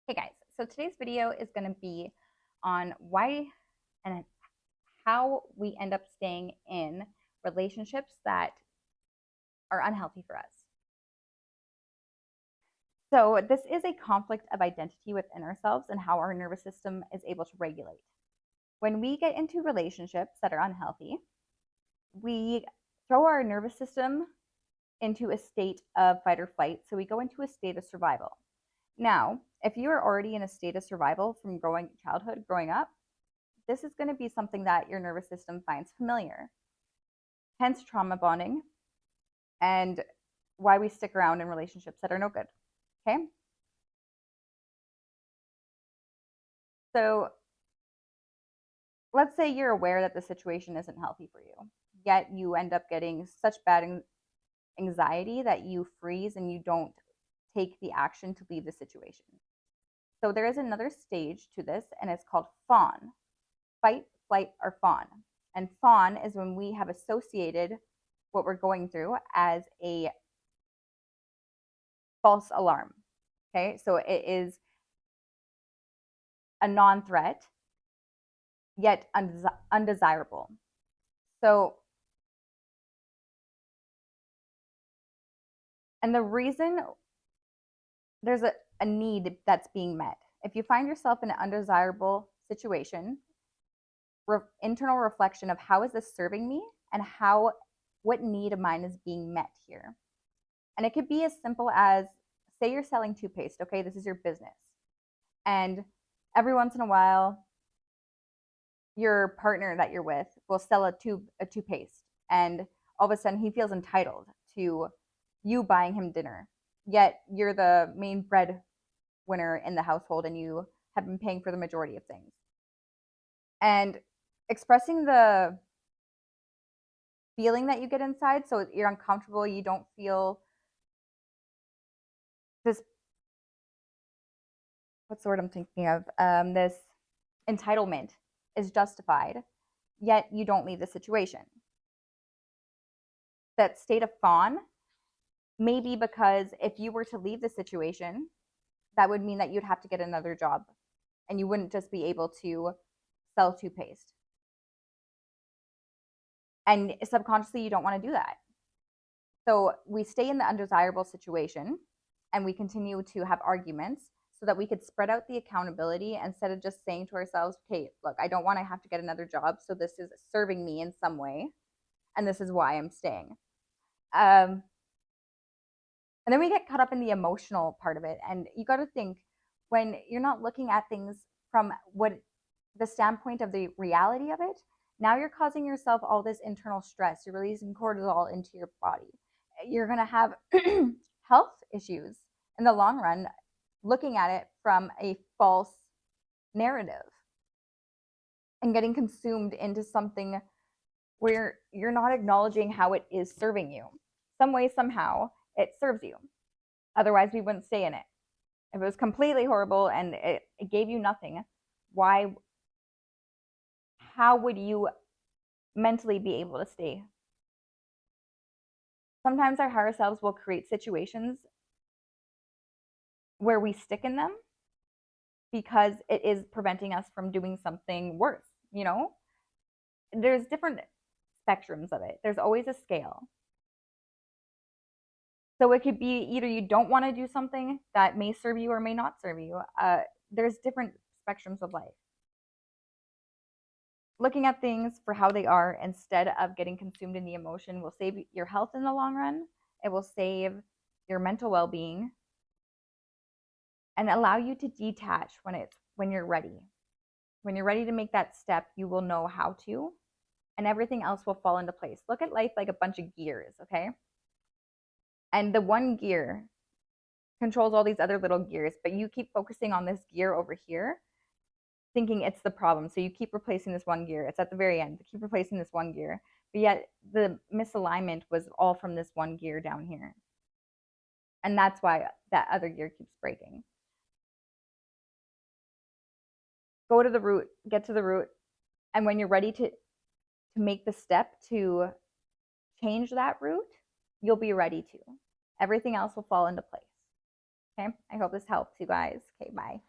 Hey guys, so today's video is going to be on why and how we end up staying in relationships that are unhealthy for us. So, this is a conflict of identity within ourselves and how our nervous system is able to regulate. When we get into relationships that are unhealthy, we throw our nervous system into a state of fight or flight. So, we go into a state of survival. Now, if you are already in a state of survival from growing up, this is going to be something that your nervous system finds familiar. Hence trauma bonding and why we stick around in relationships that are no good. Okay? So let's say you're aware that the situation isn't healthy for you, yet you end up getting such bad anxiety that you freeze and you don't take the action to leave the situation. So there is another stage to this, and it's called fawn. Fight, flight, or fawn. And fawn is when we have associated what we're going through as a false alarm. Okay, so it is a non-threat, yet undesirable. So, and the reason there's a need that's being met. If you find yourself in an undesirable situation, internal reflection of how is this serving me and what need of mine is being met here. And it could be as simple as, say you're selling toothpaste, okay, this is your business. And every once in a while, your partner that you're with will sell a toothpaste, and all of a sudden he feels entitled to you buying him dinner. Yet you're the main breadwinner in the household and you have been paying for the majority of things. And expressing the feeling that you get inside, so you're uncomfortable, you don't feel this, what's the word I'm thinking of, this entitlement is justified, yet you don't leave the situation. That state of fawn may be because if you were to leave the situation, that would mean that you'd have to get another job and you wouldn't just be able to sell toothpaste. And subconsciously, you don't want to do that. So we stay in the undesirable situation and we continue to have arguments so that we could spread out the accountability instead of just saying to ourselves, okay, look, I don't want to have to get another job, so this is serving me in some way, and this is why I'm staying. And then we get caught up in the emotional part of it. And you got to think, when you're not looking at things from what the standpoint of the reality of it, now you're causing yourself all this internal stress. You're releasing cortisol into your body. You're going to have health issues in the long run, looking at it from a false narrative and getting consumed into something where you're not acknowledging how it is serving you. Some way, somehow, it serves you. Otherwise, we wouldn't stay in it. If it was completely horrible and it gave you nothing, how would you mentally be able to stay? Sometimes our higher selves will create situations where we stick in them because it is preventing us from doing something worse. You know, there's different spectrums of it. There's always a scale. So it could be either you don't want to do something that may serve you or may not serve you. There's different spectrums of life. Looking at things for how they are instead of getting consumed in the emotion will save your health in the long run. It will save your mental well-being and allow you to detach when you're ready. When you're ready to make that step, you will know how to, and everything else will fall into place. Look at life like a bunch of gears, okay? And the one gear controls all these other little gears, but you keep focusing on this gear over here, thinking it's the problem. So you keep replacing this one gear. It's at the very end. You keep replacing this one gear. But yet the misalignment was all from this one gear down here. And that's why that other gear keeps breaking. Go to the root, get to the root. And when you're ready to make the step to change that root, you'll be ready to. Everything else will fall into place. Okay, I hope this helps you guys. Okay, bye.